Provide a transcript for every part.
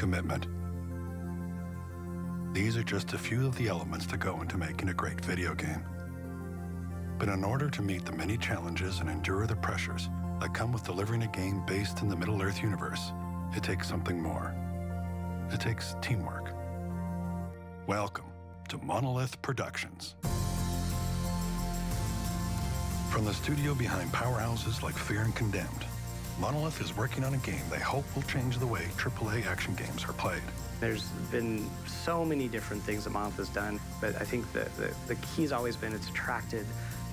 commitment. These are just a few of the elements that go into making a great video game. But in order to meet the many challenges and endure the pressures that come with delivering a game based in the Middle-earth universe, it takes something more. It takes teamwork. Welcome to Monolith Productions. From the studio behind powerhouses like Fear and Condemned, Monolith is working on a game they hope will change the way AAA action games are played. There's been so many different things that Monolith has done, but I think that the key's always been it's attracted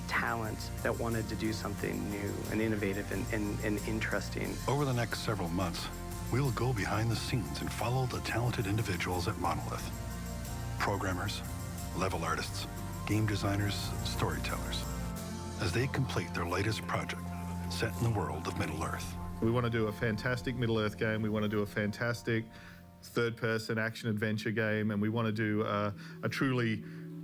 talent that wanted to do something new and innovative and interesting. Over the next several months, we will go behind the scenes and follow the talented individuals at Monolith. Programmers, level artists, game designers, storytellers, as they complete their latest project set in the world of Middle-earth. We want to do a fantastic Middle-earth game, we want to do a fantastic third-person action-adventure game, and we want to do a truly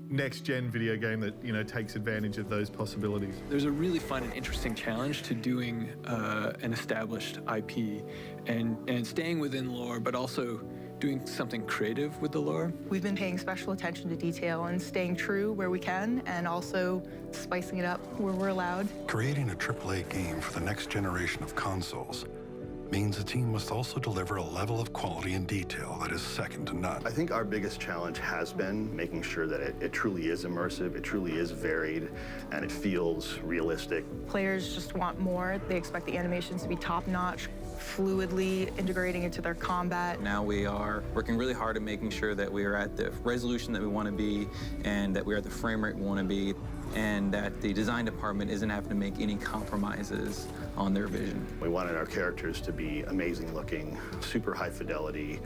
next-gen video game that, you know, takes advantage of those possibilities. There's a really fun and interesting challenge to doing an established IP and staying within lore, but also doing something creative with the lore. We've been paying special attention to detail and staying true where we can, and also spicing it up where we're allowed. Creating a AAA game for the next generation of consoles means the team must also deliver a level of quality and detail that is second to none. I think our biggest challenge has been making sure that it truly is immersive, it truly is varied, and it feels realistic. Players just want more. They expect the animations to be top-notch, fluidly integrating into their combat. Now we are working really hard at making sure that we are at the resolution that we want to be, and that we are at the frame rate we want to be, and that the design department isn't having to make any compromises on their vision. We wanted our characters to be amazing looking, super high fidelity,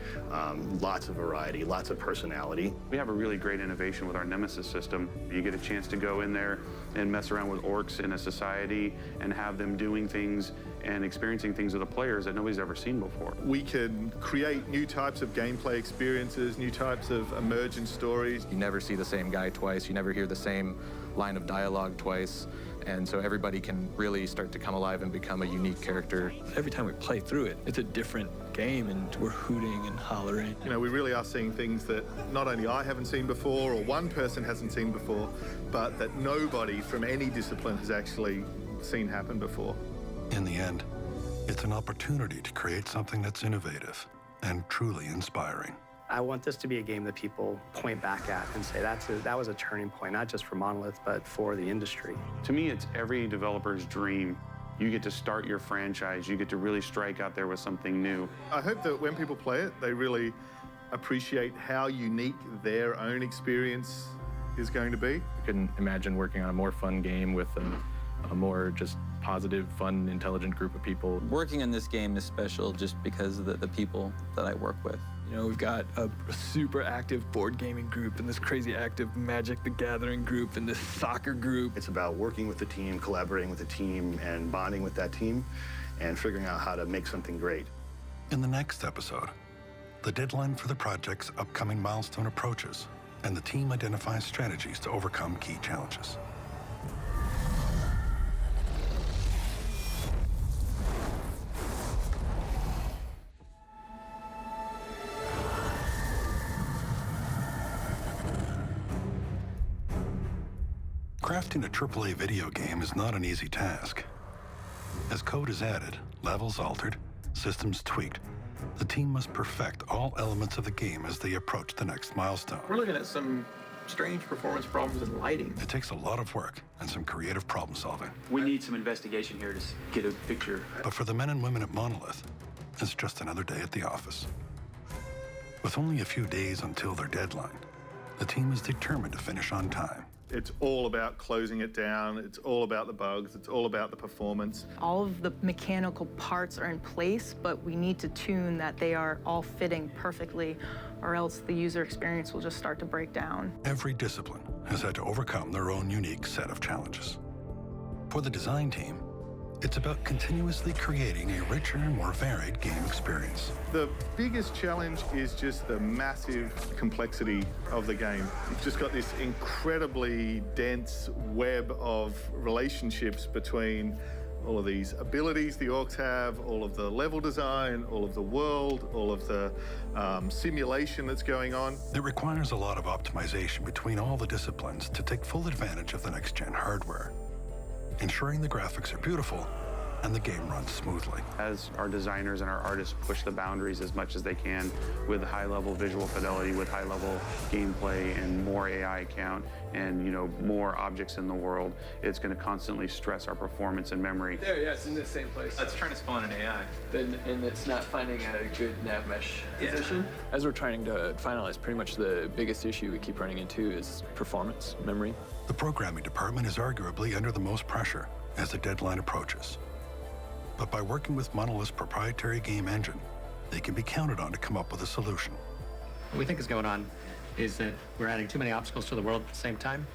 lots of variety, lots of personality. We have a really great innovation with our Nemesis System. You get a chance to go in there and mess around with orcs in a society and have them doing things and experiencing things with the players that nobody's ever seen before. We can create new types of gameplay experiences, new types of emergent stories. You never see the same guy twice, you never hear the same line of dialogue twice, and so everybody can really start to come alive and become a unique character. Every time we play through it, it's a different game, and we're hooting and hollering. You know, we really are seeing things that not only I haven't seen before or one person hasn't seen before, but that nobody from any discipline has actually seen happen before. In the end, it's an opportunity to create something that's innovative and truly inspiring. I want this to be a game that people point back at and say that was a turning point, not just for Monolith, but for the industry. To me, it's every developer's dream. You get to start your franchise, you get to really strike out there with something new. I hope that when people play it, they really appreciate how unique their own experience is going to be. I couldn't imagine working on a more fun game with a more just positive, fun, intelligent group of people. Working on this game is special just because of the people that I work with. You know, we've got a super active board gaming group and this crazy active Magic the Gathering group and this soccer group. It's about working with the team, collaborating with the team, and bonding with that team, and figuring out how to make something great. In the next episode, the deadline for the project's upcoming milestone approaches, and the team identifies strategies to overcome key challenges. Crafting a AAA video game is not an easy task. As code is added, levels altered, systems tweaked, the team must perfect all elements of the game as they approach the next milestone. We're looking at some strange performance problems in lighting. It takes a lot of work and some creative problem solving. We need some investigation here to get a picture. But for the men and women at Monolith, it's just another day at the office. With only a few days until their deadline, the team is determined to finish on time. It's all about closing it down, it's all about the bugs, it's all about the performance. All of the mechanical parts are in place, but we need to tune that they are all fitting perfectly, or else the user experience will just start to break down. Every discipline has had to overcome their own unique set of challenges. For the design team, it's about continuously creating a richer and more varied game experience. The biggest challenge is just the massive complexity of the game. You've just got this incredibly dense web of relationships between all of these abilities the orcs have, all of the level design, all of the world, all of the simulation that's going on. It requires a lot of optimization between all the disciplines to take full advantage of the next-gen hardware, ensuring the graphics are beautiful and the game runs smoothly. As our designers and our artists push the boundaries as much as they can with high-level visual fidelity, with high-level gameplay and more AI count and, you know, more objects in the world, it's going to constantly stress our performance and memory. There, yeah, it's in the same place. Let's try to spawn an AI. And it's not finding a good nav mesh position. As we're trying to finalize, pretty much the biggest issue we keep running into is performance, memory. The programming department is arguably under the most pressure as the deadline approaches. But by working with Monolith's proprietary game engine, they can be counted on to come up with a solution. What we think is going on is that we're adding too many obstacles to the world at the same time.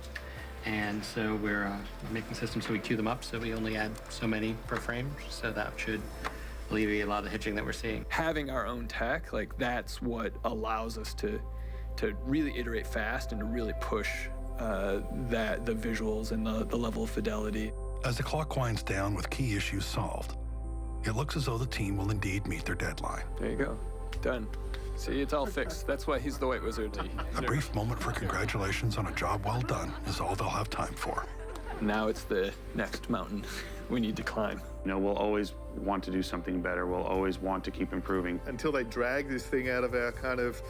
And so we're making systems so we queue them up so we only add so many per frame. So that should alleviate a lot of the hitching that we're seeing. Having our own tech, like that's what allows us to really iterate fast and to really push the visuals and the level of fidelity. As the clock winds down with key issues solved, it looks as though the team will indeed meet their deadline. There you go. Done. See, it's all fixed. That's why he's the White Wizard. A brief moment for congratulations on a job well done is all they'll have time for. Now it's the next mountain we need to climb. You know, we'll always want to do something better. We'll always want to keep improving. Until they drag this thing out of our kind of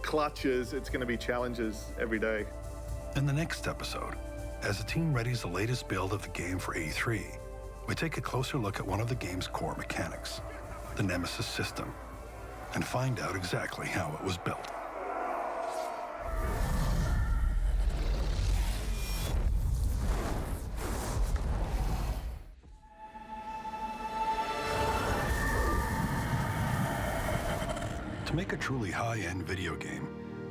clutches, it's going to be challenges every day. In the next episode, as the team readies the latest build of the game for E3, we take a closer look at one of the game's core mechanics, the Nemesis System, and find out exactly how it was built. To make a truly high-end video game,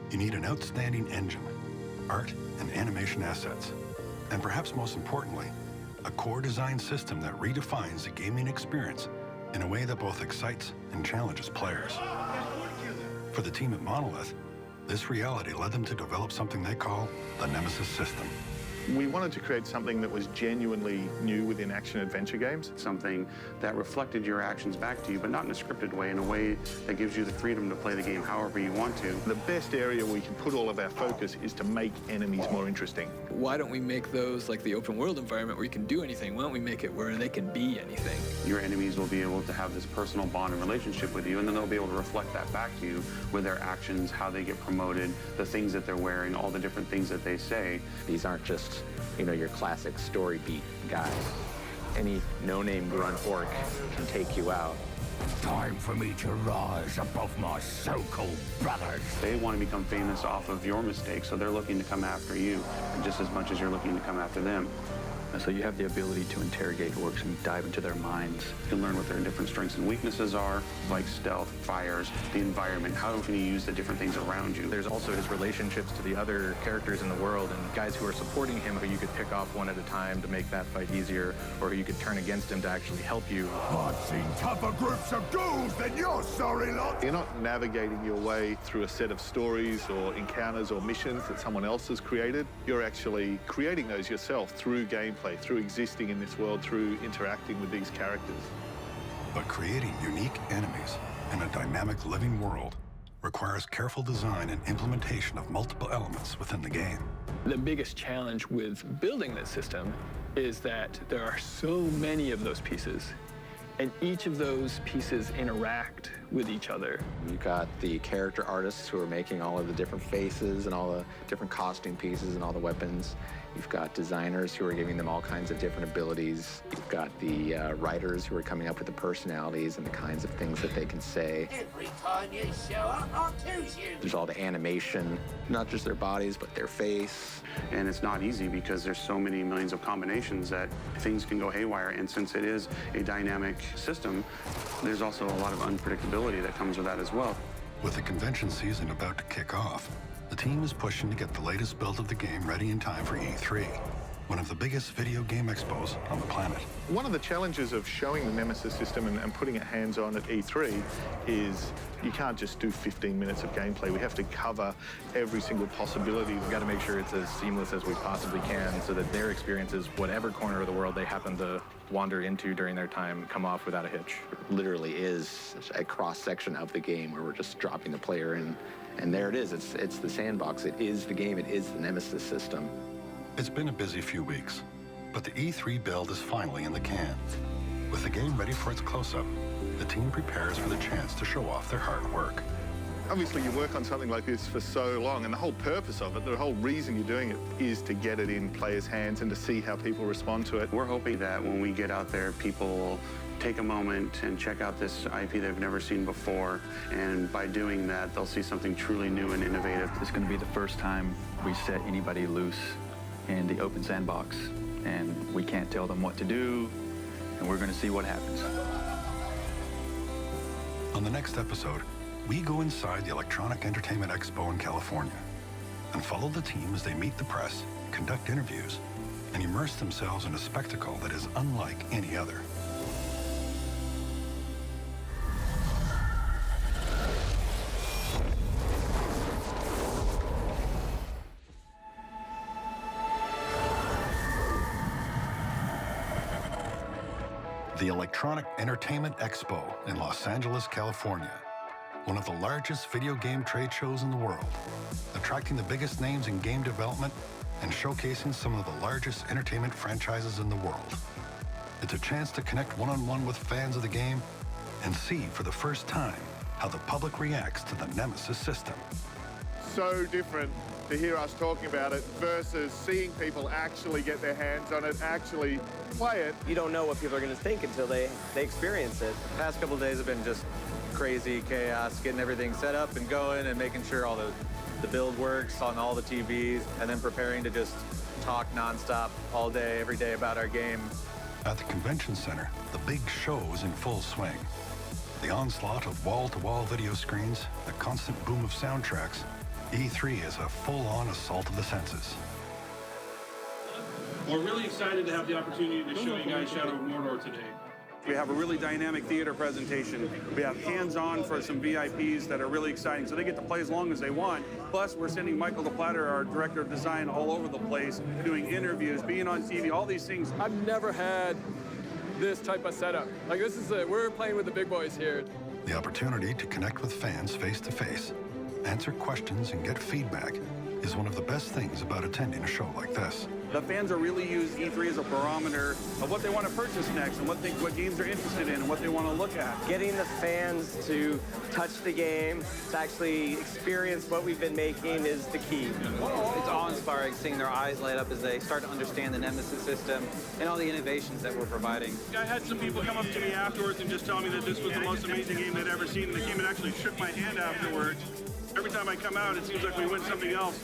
you need an outstanding engine, art and animation assets, and perhaps most importantly, a core design system that redefines the gaming experience in a way that both excites and challenges players. For the team at Monolith, this reality led them to develop something they call the Nemesis System. We wanted to create something that was genuinely new within action-adventure games. Something that reflected your actions back to you, but not in a scripted way, in a way that gives you the freedom to play the game however you want to. The best area we can put all of our focus is to make enemies more interesting. Why don't we make those like the open world environment where you can do anything? Why don't we make it where they can be anything? Your enemies will be able to have this personal bond and relationship with you, and then they'll be able to reflect that back to you with their actions, how they get promoted, the things that they're wearing, all the different things that they say. These aren't just, you know, your classic story beat guys. Any no-name grunt orc can take you out. Time for me to rise above my so-called brothers. They want to become famous off of your mistakes, so they're looking to come after you just as much as you're looking to come after them. So you have the ability to interrogate orcs and dive into their minds. You can learn what their different strengths and weaknesses are, like stealth, fires, the environment, how can you use the different things around you. There's also his relationships to the other characters in the world and guys who are supporting him who you could pick off one at a time to make that fight easier, or who you could turn against him to actually help you. I've seen tougher groups of ghouls than your sorry lot. You're not navigating your way through a set of stories or encounters or missions that someone else has created. You're actually creating those yourself through gameplay, through existing in this world, through interacting with these characters. But creating unique enemies in a dynamic living world requires careful design and implementation of multiple elements within the game. The biggest challenge with building this system is that there are so many of those pieces, and each of those pieces interact with each other. You've got the character artists who are making all of the different faces and all the different costume pieces and all the weapons. You've got designers who are giving them all kinds of different abilities. You've got the writers who are coming up with the personalities and the kinds of things that they can say. Every time you show up, I'll choose you. There's all the animation, not just their bodies, but their face. And it's not easy because there's so many millions of combinations that things can go haywire. And since it is a dynamic system, there's also a lot of unpredictability that comes with that as well. With the convention season about to kick off, the team is pushing to get the latest build of the game ready in time for E3. one of the biggest video game expos on the planet. One of the challenges of showing the Nemesis system and putting it hands-on at E3 is you can't just do 15 minutes of gameplay. We have to cover every single possibility. We've got to make sure it's as seamless as we possibly can so that their experiences, whatever corner of the world they happen to wander into during their time, come off without a hitch. It literally is a cross-section of the game where we're just dropping the player in, and there it is. It's the sandbox. It is the game. It is the Nemesis system. It's been a busy few weeks, but the E3 build is finally in the can. With the game ready for its close-up, the team prepares for the chance to show off their hard work. Obviously, you work on something like this for so long, and the whole purpose of it, the whole reason you're doing it, is to get it in players' hands and to see how people respond to it. We're hoping that when we get out there, people will take a moment and check out this IP they've never seen before, and by doing that, they'll see something truly new and innovative. It's going to be the first time we set anybody loose in the open sandbox, and we can't tell them what to do, and we're going to see what happens. On the next episode, we go inside the Electronic Entertainment Expo in California and follow the team as they meet the press, conduct interviews, and immerse themselves in a spectacle that is unlike any other. The Electronic Entertainment Expo in Los Angeles, California. One of the largest video game trade shows in the world, attracting the biggest names in game development and showcasing some of the largest entertainment franchises in the world. It's a chance to connect one-on-one with fans of the game and see for the first time how the public reacts to the Nemesis system. So different to hear us talking about it versus seeing people actually get their hands on it, actually play it. You don't know what people are going to think until they experience it. The past couple of days have been just crazy chaos, getting everything set up and going and making sure all the build works on all the TVs, and then preparing to just talk nonstop all day, every day about our game. At the convention center, the big show is in full swing. The onslaught of wall-to-wall video screens, the constant boom of soundtracks, E3 is a full-on assault of the senses. We're really excited to have the opportunity to show you guys Shadow of Mordor today. We have a really dynamic theater presentation. We have hands-on for some VIPs that are really exciting, so they get to play as long as they want. Plus, we're sending Michael DePlatter, our director of design, all over the place, doing interviews, being on TV, all these things. I've never had this type of setup. Like, this is we're playing with the big boys here. The opportunity to connect with fans face-to-face, answer questions, and get feedback is one of the best things about attending a show like this. The fans are really use E3 as a barometer of what they want to purchase next and what games they're interested in and what they want to look at. Getting the fans to touch the game, to actually experience what we've been making is the key. It's awe-inspiring seeing their eyes light up as they start to understand the Nemesis system and all the innovations that we're providing. I had some people come up to me afterwards and just tell me that this was the most amazing game they'd ever seen, and they came and actually shook my hand afterwards. Every time I come out, it seems like we win something else.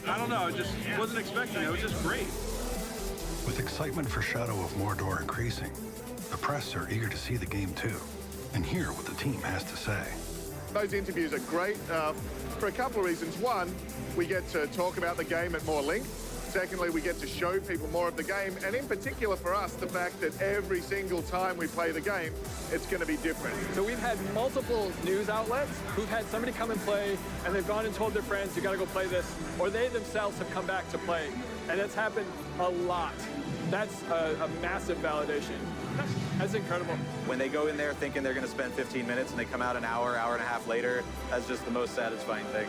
I don't know, I just wasn't expecting it. It was just great. With excitement for Shadow of Mordor increasing, the press are eager to see the game too and hear what the team has to say. Those interviews are great for a couple of reasons. One, we get to talk about the game at more length. Secondly, we get to show people more of the game, and in particular for us, the fact that every single time we play the game, it's going to be different. So we've had multiple news outlets who've had somebody come and play, and they've gone and told their friends, you got to go play this, or they themselves have come back to play, and it's happened a lot. That's a massive validation. That's incredible. When they go in there thinking they're going to spend 15 minutes and they come out an hour, hour and a half later, that's just the most satisfying thing.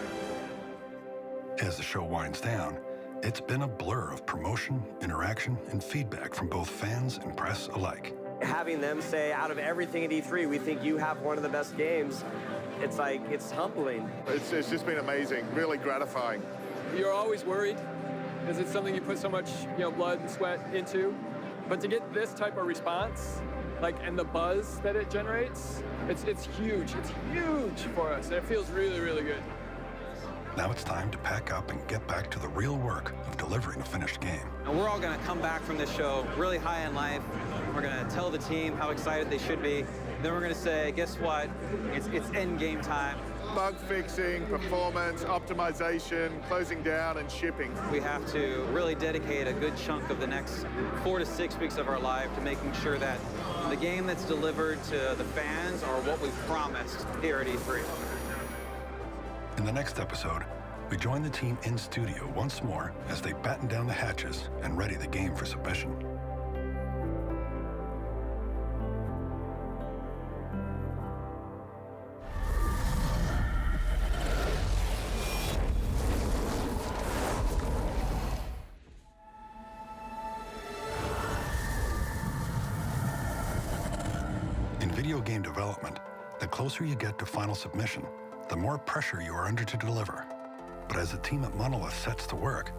As the show winds down, it's been a blur of promotion, interaction, and feedback from both fans and press alike. Having them say, out of everything at E3, we think you have one of the best games, it's like, it's humbling. It's just been amazing, really gratifying. You're always worried, because it's something you put so much blood and sweat into. But to get this type of response, and the buzz that it generates, it's huge. It's huge for us, and it feels really, really good. Now it's time to pack up and get back to the real work of delivering a finished game. And we're all going to come back from this show really high in life. We're going to tell the team how excited they should be. Then we're going to say, guess what? It's end game time. Bug fixing, performance, optimization, closing down, and shipping. We have to really dedicate a good chunk of the next 4 to 6 weeks of our life to making sure that the game that's delivered to the fans are what we promised here at E3. In the next episode, we join the team in studio once more as they batten down the hatches and ready the game for submission. In video game development, the closer you get to final submission, the more pressure you are under to deliver. But as the team at Monolith sets to work,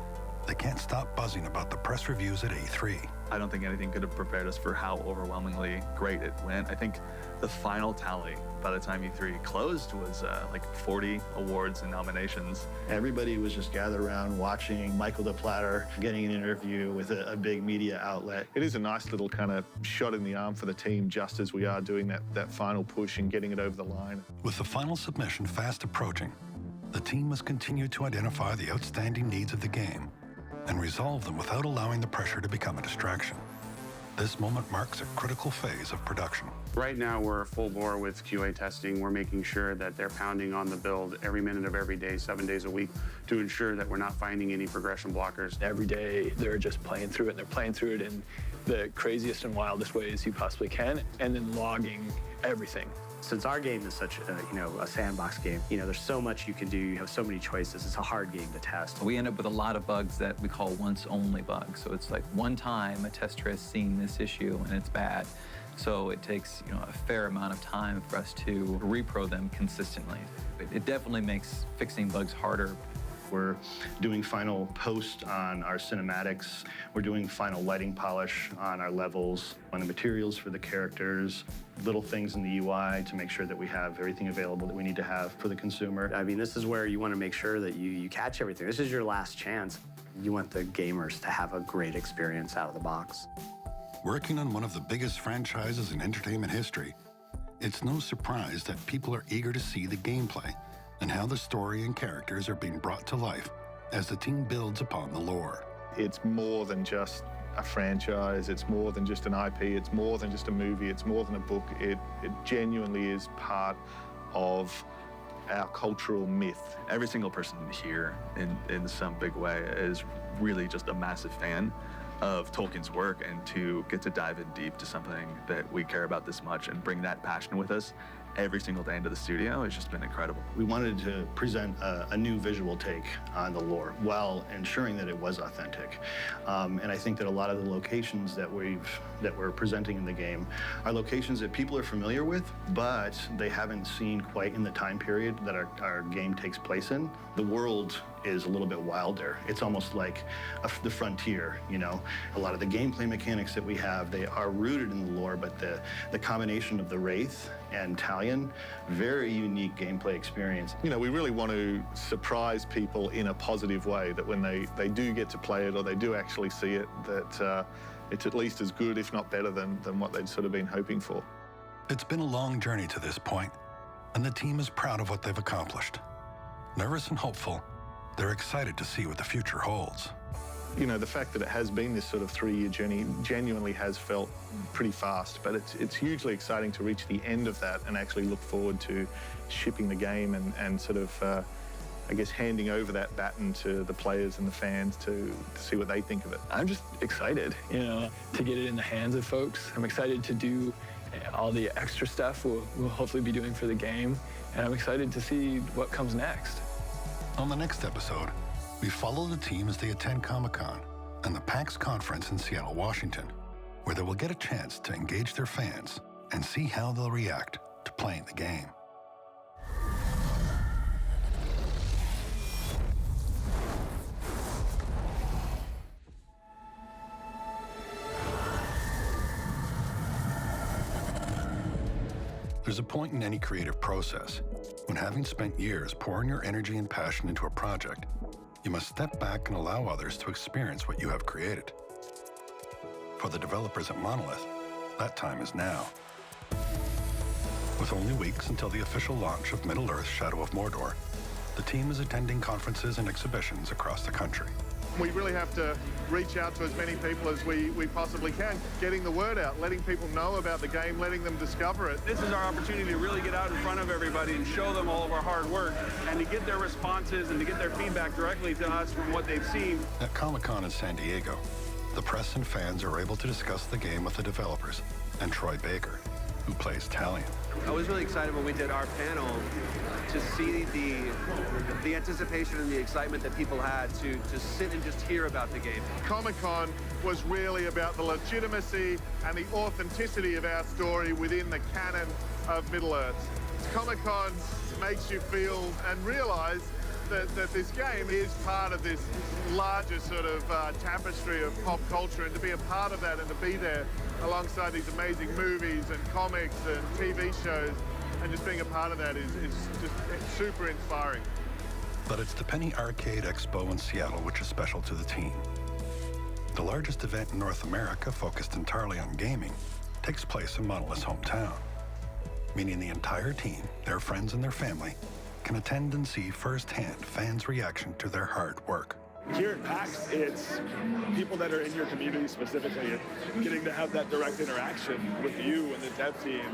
they can't stop buzzing about the press reviews at E3. I don't think anything could have prepared us for how overwhelmingly great it went. I think the final tally by the time E3 closed was like 40 awards and nominations. Everybody was just gathered around watching Michael DePlatter getting an interview with a big media outlet. It is a nice little kind of shot in the arm for the team just as we are doing that final push and getting it over the line. With the final submission fast approaching, the team must continue to identify the outstanding needs of the game and resolve them without allowing the pressure to become a distraction. This moment marks a critical phase of production. Right now, we're full bore with QA testing. We're making sure that they're pounding on the build every minute of every day, 7 days a week, to ensure that we're not finding any progression blockers. Every day, they're just playing through it, and they're playing through it in the craziest and wildest ways you possibly can, and then logging everything. Since our game is such a sandbox game, there's so much you can do. You have so many choices. It's a hard game to test. We end up with a lot of bugs that we call once-only bugs. So it's like one time a tester has seen this issue and it's bad. So it takes a fair amount of time for us to repro them consistently. It definitely makes fixing bugs harder. We're doing final post on our cinematics. We're doing final lighting polish on our levels, on the materials for the characters, little things in the UI to make sure that we have everything available that we need to have for the consumer. I mean, this is where you want to make sure that you catch everything. This is your last chance. You want the gamers to have a great experience out of the box. Working on one of the biggest franchises in entertainment history, it's no surprise that people are eager to see the gameplay and how the story and characters are being brought to life as the team builds upon the lore. It's more than just a franchise, it's more than just an IP, it's more than just a movie, it's more than a book. It genuinely is part of our cultural myth. Every single person here in some big way is really just a massive fan of Tolkien's work, and to get to dive in deep to something that we care about this much and bring that passion with us every single day into the studio has just been incredible. We wanted to present a new visual take on the lore while ensuring that it was authentic. And I think that a lot of the locations that we're presenting in the game are locations that people are familiar with, but they haven't seen quite in the time period that our game takes place in. The world is a little bit wilder. It's almost like the frontier, A lot of the gameplay mechanics that we have, they are rooted in the lore, but the combination of the Wraith and Talion, very unique gameplay experience. We really want to surprise people in a positive way, that when they do get to play it or they do actually see it, that it's at least as good, if not better, than what they'd sort of been hoping for. It's been a long journey to this point, and the team is proud of what they've accomplished. Nervous and hopeful, they're excited to see what the future holds. The fact that it has been this sort of 3-year journey genuinely has felt pretty fast, but it's hugely exciting to reach the end of that and actually look forward to shipping the game and sort of, I guess, handing over that baton to the players and the fans to see what they think of it. I'm just excited, to get it in the hands of folks. I'm excited to do all the extra stuff we'll hopefully be doing for the game, and I'm excited to see what comes next. On the next episode, we follow the team as they attend Comic-Con and the PAX conference in Seattle, Washington, where they will get a chance to engage their fans and see how they'll react to playing the game. There's a point in any creative process When having spent years pouring your energy and passion into a project, you must step back and allow others to experience what you have created. For the developers at Monolith, that time is now. With only weeks until the official launch of Middle-earth: Shadow of Mordor, the team is attending conferences and exhibitions across the country. We really have to reach out to as many people as we possibly can, getting the word out, letting people know about the game, letting them discover it. This is our opportunity to really get out in front of everybody and show them all of our hard work and to get their responses and to get their feedback directly to us from what they've seen. At Comic-Con in San Diego, the press and fans are able to discuss the game with the developers and Troy Baker, who plays Talion. I was really excited when we did our panel to see the anticipation and the excitement that people had to sit and just hear about the game. Comic-Con was really about the legitimacy and the authenticity of our story within the canon of Middle-earth. Comic-Con makes you feel and realize that this game is part of this larger sort of tapestry of pop culture, and to be a part of that and to be there alongside these amazing movies and comics and TV shows, and just being a part of that is just super inspiring. But it's the Penny Arcade Expo in Seattle which is special to the team. The largest event in North America focused entirely on gaming takes place in Monolith's hometown, meaning the entire team, their friends and their family, can attend and see firsthand fans' reaction to their hard work. Here at PAX, it's people that are in your community specifically, getting to have that direct interaction with you and the dev team,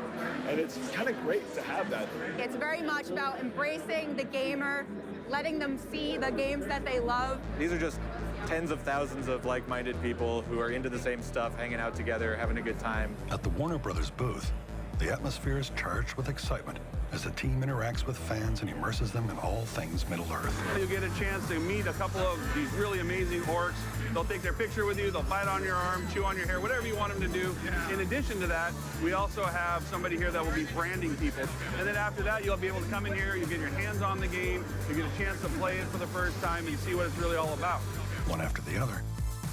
and it's kind of great to have that. It's very much about embracing the gamer, letting them see the games that they love. These are just tens of thousands of like-minded people who are into the same stuff, hanging out together, having a good time. At the Warner Brothers booth, the atmosphere is charged with excitement as the team interacts with fans and immerses them in all things Middle-earth. You'll get a chance to meet a couple of these really amazing orcs. They'll take their picture with you, they'll bite on your arm, chew on your hair, whatever you want them to do. In addition to that, we also have somebody here that will be branding people. And then after that, you'll be able to come in here, you get your hands on the game, you get a chance to play it for the first time and see what it's really all about. One after the other,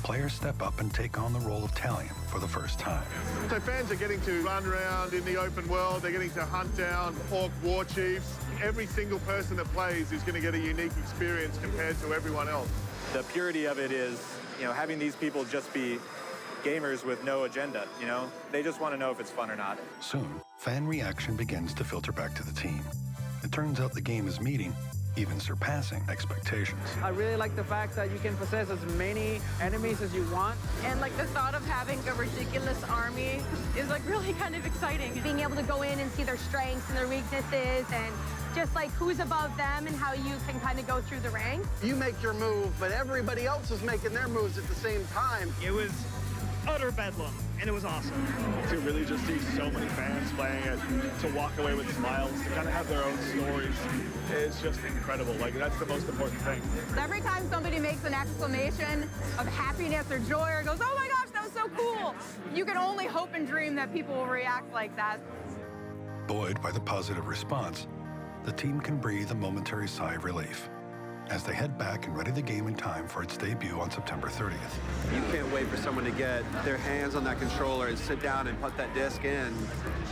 players step up and take on the role of Talion for the first time. So fans are getting to run around in the open world, they're getting to hunt down orc war chiefs. Every single person that plays is going to get a unique experience compared to everyone else. The purity of it is, having these people just be gamers with no agenda, They just want to know if it's fun or not. Soon, fan reaction begins to filter back to the team. It turns out the game is meeting, even surpassing expectations. I really like the fact that you can possess as many enemies as you want. And like the thought of having a ridiculous army is like really kind of exciting. Being able to go in and see their strengths and their weaknesses and just like who's above them and how you can kind of go through the ranks. You make your move, but everybody else is making their moves at the same time. It was utter bedlam, and it was awesome. To really just see so many fans playing it, to walk away with smiles, to kind of have their own stories, is just incredible. Like, that's the most important thing. Every time somebody makes an exclamation of happiness or joy or goes, oh my gosh, that was so cool, you can only hope and dream that people will react like that. Buoyed by the positive response, the team can breathe a momentary sigh of relief as they head back and ready the game in time for its debut on September 30th. You can't wait for someone to get their hands on that controller and sit down and put that disc in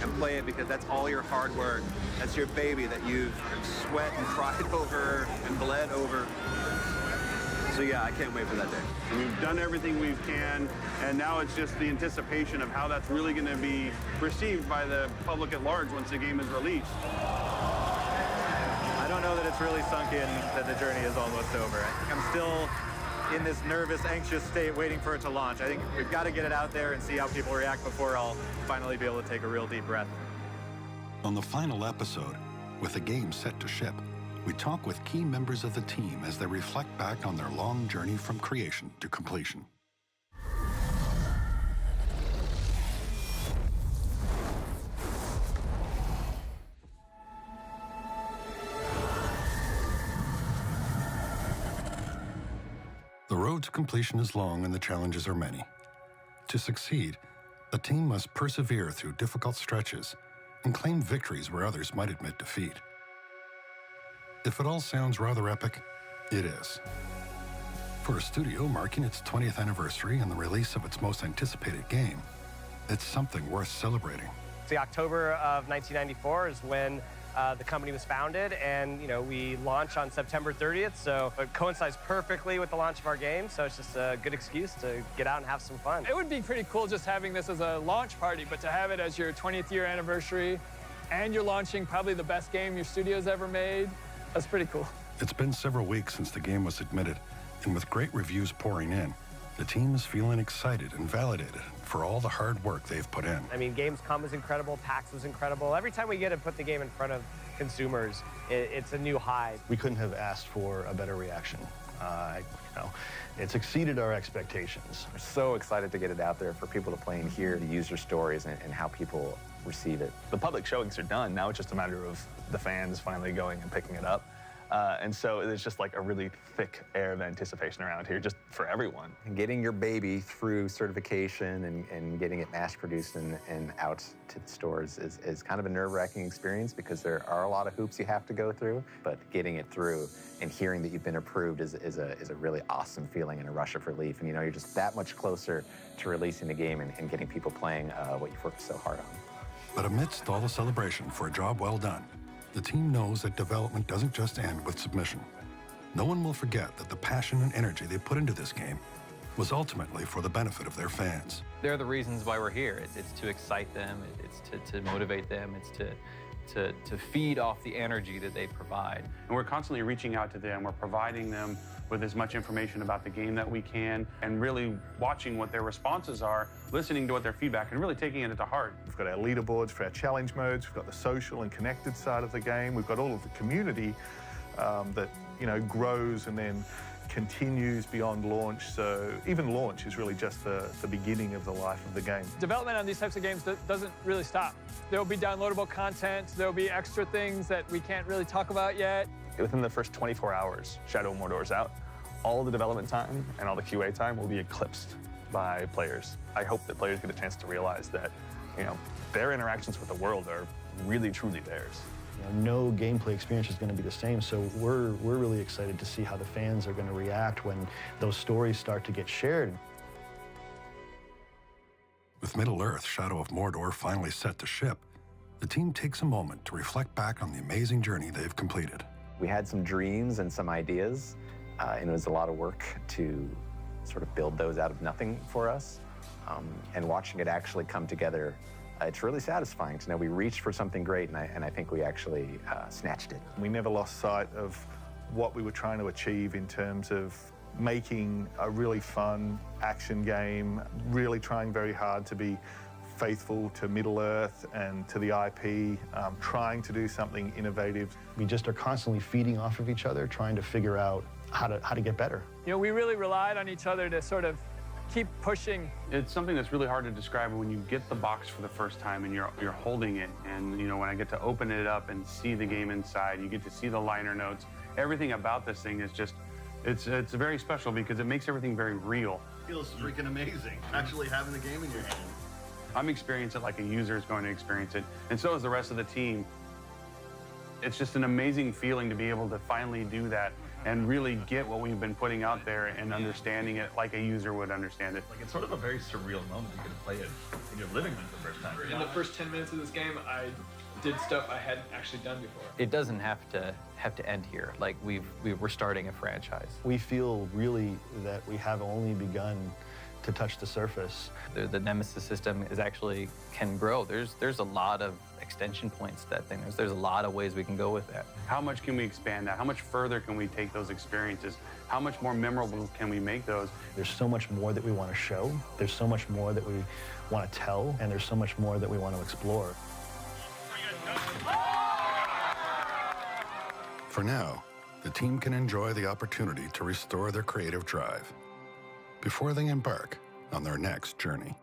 and play it, because that's all your hard work. That's your baby that you've sweat and cried over and bled over. So yeah, I can't wait for that day. We've done everything we can, and now it's just the anticipation of how that's really going to be received by the public at large once the game is released. I don't know that it's really sunk in that the journey is almost over. I think I'm still in this nervous, anxious state waiting for it to launch. I think we've got to get it out there and see how people react before I'll finally be able to take a real deep breath. On the final episode, with the game set to ship, we talk with key members of the team as they reflect back on their long journey from creation to completion. The road to completion is long and the challenges are many. To succeed, the team must persevere through difficult stretches and claim victories where others might admit defeat. If it all sounds rather epic, it is. For a studio marking its 20th anniversary and the release of its most anticipated game, it's something worth celebrating. The October of 1994 is when the company was founded, and we launch on September 30th, so it coincides perfectly with the launch of our game, so it's just a good excuse to get out and have some fun. It would be pretty cool just having this as a launch party, but to have it as your 20th year anniversary, and you're launching probably the best game your studio's ever made, that's pretty cool. It's been several weeks since the game was admitted, and with great reviews pouring in, the team is feeling excited and validated for all the hard work they've put in. I mean, Gamescom was incredible, PAX was incredible. Every time we get to put the game in front of consumers, it's a new high. We couldn't have asked for a better reaction. It's exceeded our expectations. We're so excited to get it out there for people to play and hear the user stories and how people receive it. The public showings are done. Now it's just a matter of the fans finally going and picking it up. And so there's just like a really thick air of anticipation around here just for everyone. And getting your baby through certification and getting it mass-produced and out to the stores is kind of a nerve-wracking experience because there are a lot of hoops you have to go through, but getting it through and hearing that you've been approved is a really awesome feeling and a rush of relief. And you're just that much closer to releasing the game and getting people playing what you've worked so hard on. But amidst all the celebration for a job well done, the team knows that development doesn't just end with submission. No one will forget that the passion and energy they put into this game was ultimately for the benefit of their fans. They're the reasons why we're here. It's to excite them, it's to motivate them, it's to feed off the energy that they provide. And we're constantly reaching out to them. We're providing them with as much information about the game that we can, and really watching what their responses are, listening to what their feedback, and really taking it to heart. We've got our leaderboards for our challenge modes. We've got the social and connected side of the game. We've got all of the community that grows and then continues beyond launch. So even launch is really just the beginning of the life of the game. Development on these types of games doesn't really stop. There'll be downloadable content, there'll be extra things that we can't really talk about yet. Within the first 24 hours, Shadow of Mordor's out. All the development time and all the QA time will be eclipsed by players. I hope that players get a chance to realize that, their interactions with the world are really, truly theirs. No gameplay experience is going to be the same, so we're really excited to see how the fans are going to react when those stories start to get shared. With Middle-earth Shadow of Mordor finally set to ship, the team takes a moment to reflect back on the amazing journey they've completed. We had some dreams and some ideas, and it was a lot of work to sort of build those out of nothing for us. And watching it actually come together, it's really satisfying to know we reached for something great, and I think we actually snatched it. We never lost sight of what we were trying to achieve in terms of making a really fun action game, really trying very hard to be faithful to Middle-earth and to the IP, trying to do something innovative. We just are constantly feeding off of each other, trying to figure out how to get better. We really relied on each other to sort of keep pushing. It's something that's really hard to describe when you get the box for the first time and you're holding it. And when I get to open it up and see the game inside, you get to see the liner notes. Everything about this thing is just, it's very special because it makes everything very real. It feels freaking amazing, actually having the game in your hand. I'm experiencing it like a user is going to experience it, and so is the rest of the team. It's just an amazing feeling to be able to finally do that and really get what we've been putting out there and understanding it like a user would understand it. It's sort of a very surreal moment to get to play it in your living room for the first time. In the first 10 minutes of this game, I did stuff I hadn't actually done before. It doesn't have to end here. Like we're starting a franchise. We feel really that we have only begun to touch the surface. The Nemesis system can grow. There's a lot of extension points to that thing. There's a lot of ways we can go with that. How much can we expand that? How much further can we take those experiences? How much more memorable can we make those? There's so much more that we want to show. There's so much more that we want to tell, and there's so much more that we want to explore. For now, the team can enjoy the opportunity to restore their creative drive before they embark on their next journey.